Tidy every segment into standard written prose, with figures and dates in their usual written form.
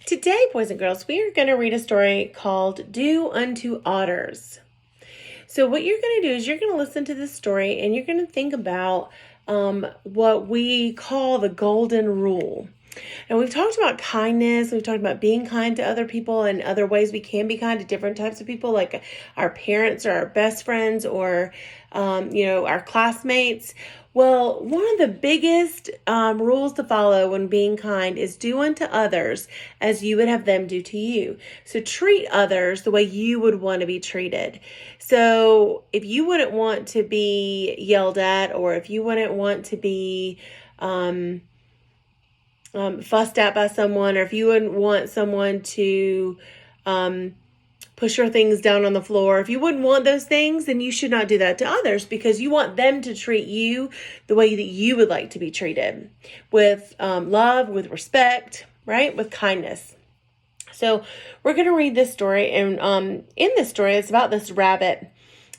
Today, boys and girls, we are going to read a story called Do Unto Otters. So what you're going to do is you're going to listen to this story and you're going to think about what we call the golden rule. And we've talked about kindness. We've talked about being kind to other people and other ways we can be kind to different types of people, like our parents or our best friends or, our classmates. Well, one of the biggest rules to follow when being kind is do unto others as you would have them do to you. So treat others the way you would want to be treated. So if you wouldn't want to be yelled at, or if you wouldn't want to be fussed at by someone, or if you wouldn't want someone to push your things down on the floor, if you wouldn't want those things, then you should not do that to others, because you want them to treat you the way that you would like to be treated, with love, with respect, right? With kindness. So we're going to read this story, and in this story, it's about this rabbit.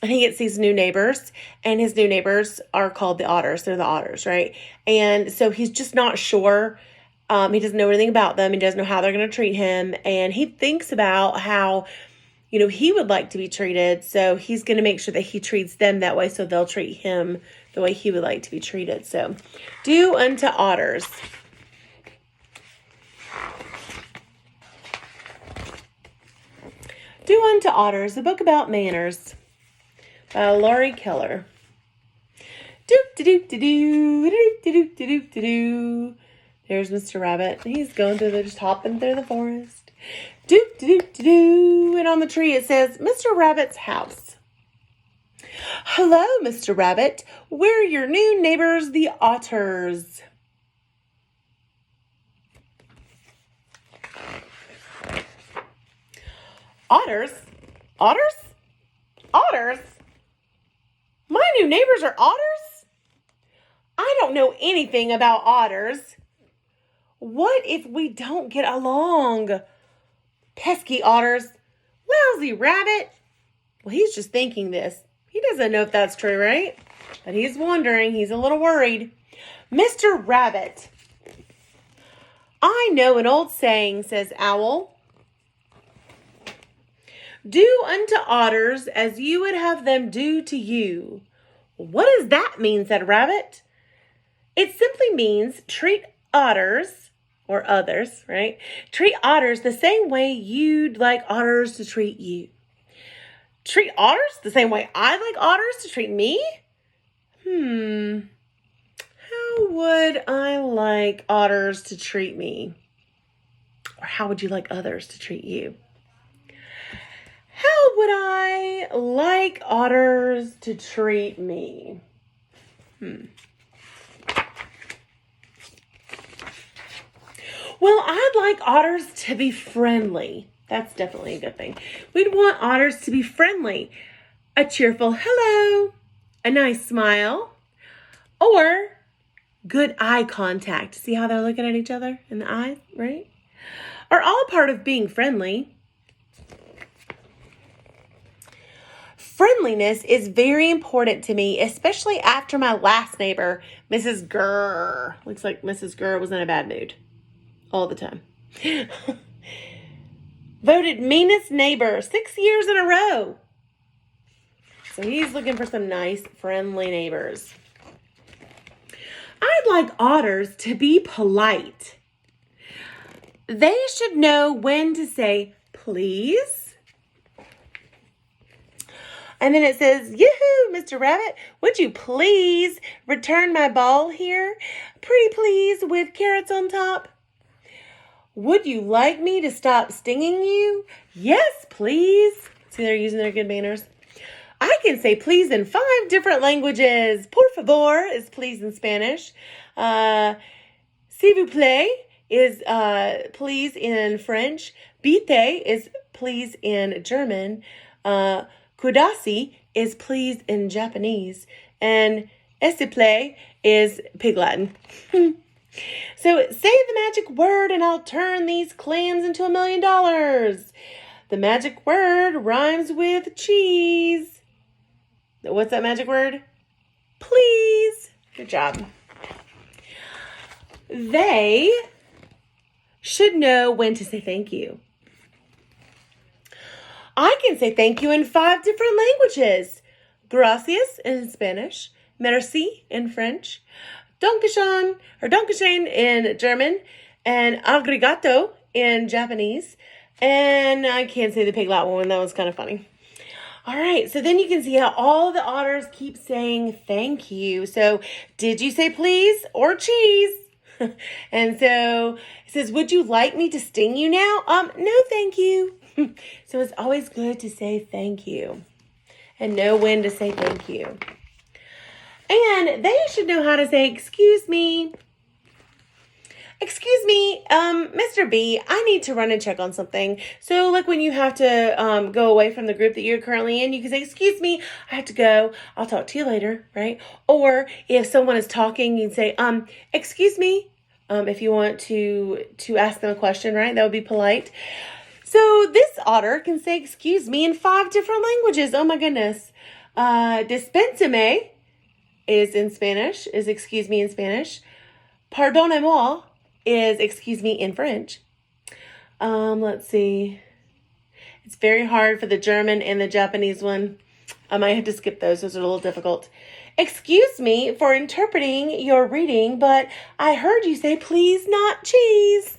And he gets these new neighbors, and his new neighbors are called the otters. They're the otters, right? And so he's just not sure. He doesn't know anything about them. He doesn't know how they're going to treat him. And he thinks about how, he would like to be treated. So he's going to make sure that he treats them that way, so they'll treat him the way he would like to be treated. So, Do Unto Otters. Do Unto Otters, a book about manners, by Laurie Keller. Do-do-do-do-do-do-do-do-do-do. There's Mr. Rabbit. He's going through, they're just hopping through the forest. Do-do-do-do-do. And on the tree it says, Mr. Rabbit's house. Hello, Mr. Rabbit. We're your new neighbors, the otters. Otters? Otters? Otters? My new neighbors are otters? I don't know anything about otters. What if we don't get along? Pesky otters. Lousy rabbit. Well, he's just thinking this. He doesn't know if that's true, right? But he's wondering. He's a little worried. Mr. Rabbit. I know an old saying, says Owl. Do unto otters as you would have them do to you. What does that mean, said Rabbit. It simply means treat otters, or others, right? Treat otters the same way you'd like otters to treat you. Treat otters the same way I'd like otters to treat me? How would I like otters to treat me? Or how would you like others to treat you? How would I like otters to treat me? Well, I'd like otters to be friendly. That's definitely a good thing. We'd want otters to be friendly. A cheerful hello, a nice smile, or good eye contact. See how they're looking at each other in the eyes, right? Are all part of being friendly. Friendliness is very important to me, especially after my last neighbor, Mrs. Gurr. Looks like Mrs. Gurr was in a bad mood all the time. Voted meanest neighbor 6 years in a row. So he's looking for some nice, friendly neighbors. I'd like otters to be polite. They should know when to say please. And then it says, yoo-hoo, Mr. Rabbit, would you please return my ball here? Pretty please with carrots on top. Would you like me to stop stinging you? Yes, please. See, they're using their good manners. I can say please in 5 different languages. Por favor is please in Spanish. S'il vous plaît is please in French. Bite is please in German. Kudasi is please in Japanese. And s'il vous plaît is Pig Latin. So say the magic word and I'll turn these clams into $1 million. The magic word rhymes with cheese. What's that magic word? Please. Good job. They should know when to say thank you. I can say thank you in 5 different languages. Gracias in Spanish, merci in French, Dankeschön in German, and arigato in Japanese. And I can't say the Pig Latin one. That was kind of funny. All right, so then you can see how all the otters keep saying thank you. So did you say please or cheese? And so it says, would you like me to sting you now? No, thank you. So it's always good to say thank you and know when to say thank you. And they should know how to say, excuse me. Excuse me, Mr. B, I need to run and check on something. So like when you have to go away from the group that you're currently in, you can say, excuse me, I have to go. I'll talk to you later, right? Or if someone is talking, you can say, excuse me, if you want to ask them a question, right? That would be polite. So this otter can say, excuse me, in 5 different languages. Oh my goodness. Dispénseme is in Spanish, is excuse me in Spanish. Pardonnez-moi is excuse me in French. Let's see. It's very hard for the German and the Japanese one. I might have to skip those. Those are a little difficult. Excuse me for interpreting your reading, but I heard you say please, not cheese.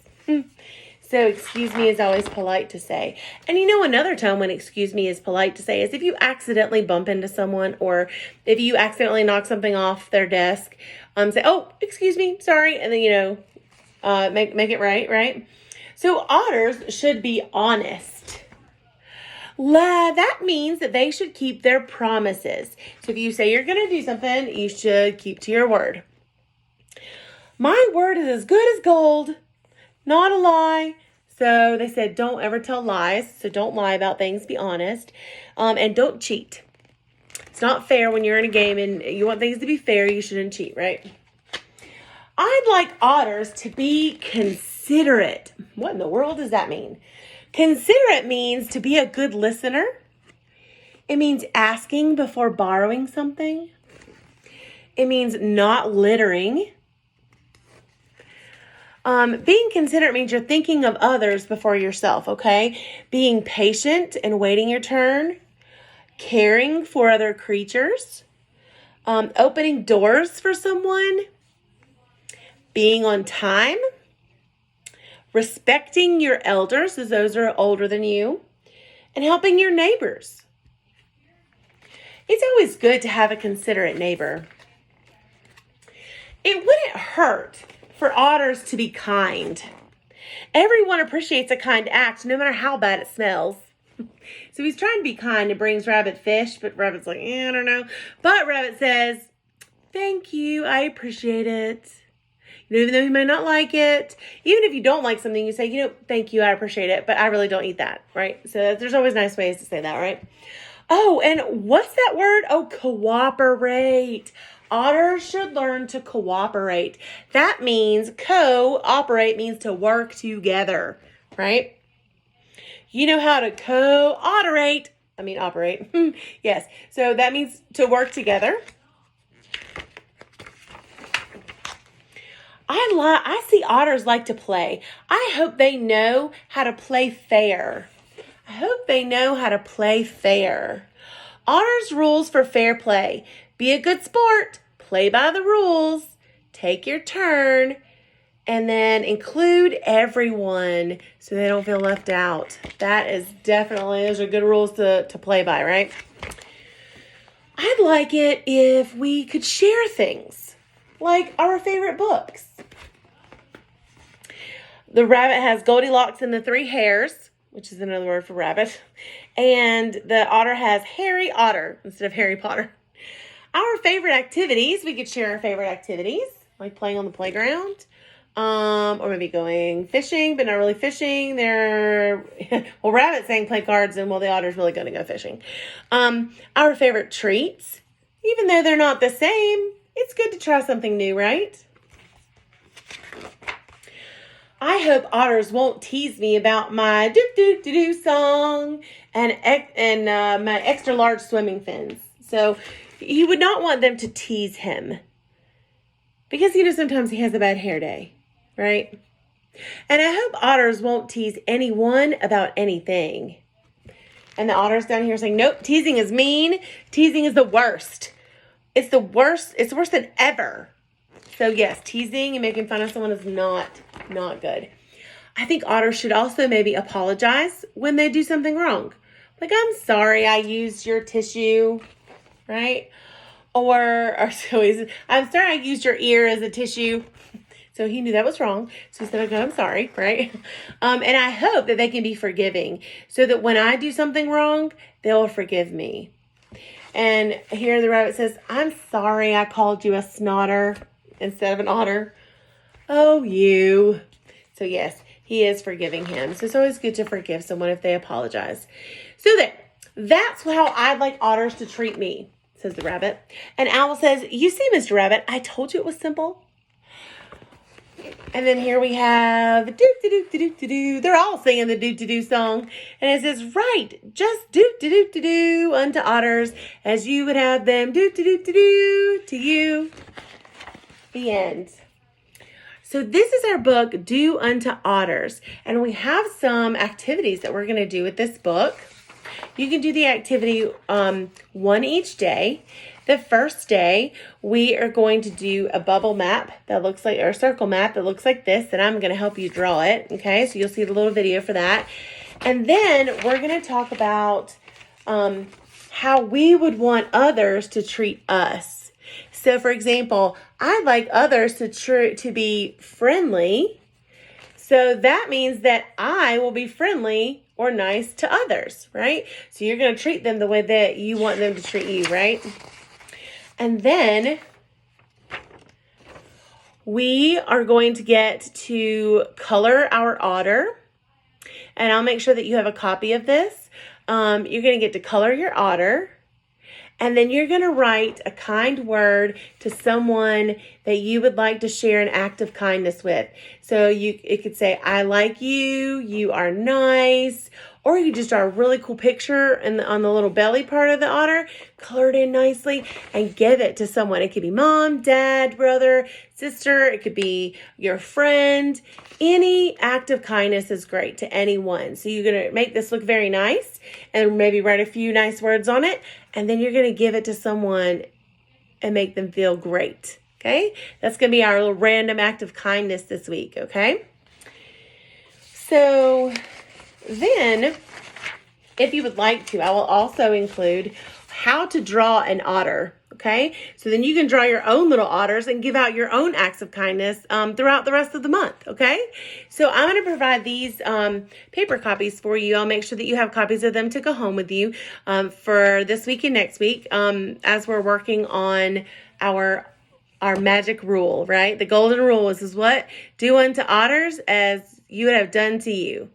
So excuse me is always polite to say. And you know another time when excuse me is polite to say is if you accidentally bump into someone or if you accidentally knock something off their desk, say, oh, excuse me, sorry. And then, make it right? So otters should be honest. That means that they should keep their promises. So if you say you're going to do something, you should keep to your word. My word is as good as gold. Not a lie. So they said, don't ever tell lies. So don't lie about things. Be honest. And don't cheat. It's not fair when you're in a game and you want things to be fair. You shouldn't cheat, right? I'd like otters to be considerate. What in the world does that mean? Considerate means to be a good listener. It means asking before borrowing something. It means not littering. Being considerate means you're thinking of others before yourself, okay? Being patient and waiting your turn. Caring for other creatures. Opening doors for someone. Being on time. Respecting your elders, as those are older than you. And helping your neighbors. It's always good to have a considerate neighbor. It wouldn't hurt for otters to be kind. Everyone appreciates a kind act, no matter how bad it smells. So he's trying to be kind and brings Rabbit fish, but Rabbit's like, I don't know. But Rabbit says, thank you, I appreciate it. Even though he may not like it. Even if you don't like something, you say, thank you, I appreciate it, but I really don't eat that, right? So there's always nice ways to say that, right? Oh, and what's that word? Oh, cooperate. Otters should learn to cooperate. That means cooperate means to work together, right? You know how to operate. Yes. So that means to work together. I see otters like to play. I hope they know how to play fair. Otters rules for fair play. Be a good sport. Play by the rules. Take your turn. And then include everyone so they don't feel left out. Those are good rules to play by, right? I'd like it if we could share things. Like our favorite books. The rabbit has Goldilocks and the 3 hairs, which is another word for rabbit. And the otter has Harry Otter instead of Harry Potter. Our favorite activities, we could share our favorite activities, like playing on the playground. Or maybe going fishing, but not really fishing. Rabbit's saying play cards, and the otter's really going to go fishing. Our favorite treats, even though they're not the same, it's good to try something new, right? I hope otters won't tease me about my do-do-do-do song and my extra large swimming fins. So you would not want them to tease him because, sometimes he has a bad hair day, right? And I hope otters won't tease anyone about anything. And the otters down here saying, nope, teasing is mean. Teasing is the worst. It's the worst. It's worse than ever. So yes, teasing and making fun of someone is not good. I think otters should also maybe apologize when they do something wrong. Like, I'm sorry I used your tissue, right? Or so he's, I'm sorry I used your ear as a tissue. So he knew that was wrong. So he said, okay, I'm sorry, right? And I hope that they can be forgiving so that when I do something wrong, they'll forgive me. And here the rabbit says, I'm sorry I called you a snotter instead of an otter. Oh, you. So yes, he is forgiving him. So it's always good to forgive someone if they apologize. So that's how I'd like otters to treat me, says the rabbit. And Owl says, you see, Mr. Rabbit, I told you it was simple. And then here we have do-do-do-do-do-do. They're all singing the do-do-do song. And it says, right, just do-do-do-do-do unto otters as you would have them do-do-do-do-do to you. The end. So this is our book, Do Unto Otters. And we have some activities that we're going to do with this book. You can do the activity one each day. The first day, we are going to do a bubble map that looks like, or a circle map that looks like this, and I'm going to help you draw it, okay? So you'll see the little video for that. And then we're going to talk about how we would want others to treat us. So, for example, I'd like others to be friendly. So that means that I will be friendly or nice to others, right? So you're going to treat them the way that you want them to treat you, right? And then we are going to get to color our otter. And I'll make sure that you have a copy of this. You're going to get to color your otter. And then you're going to write a kind word to someone that you would like to share an act of kindness with. So it could say, I like you, you are nice, or you just draw a really cool picture on the little belly part of the otter, color it in nicely, and give it to someone. It could be mom, dad, brother, sister. It could be your friend. Any act of kindness is great to anyone. So you're going to make this look very nice and maybe write a few nice words on it. And then you're going to give it to someone and make them feel great. Okay? That's going to be our little random act of kindness this week. Okay? So then, if you would like to, I will also include how to draw an otter. Okay? So then you can draw your own little otters and give out your own acts of kindness throughout the rest of the month. Okay? So I'm going to provide these paper copies for you. I'll make sure that you have copies of them to go home with you for this week and next week as we're working on our magic rule, right? The golden rule is what? Do unto otters as you would have done to you.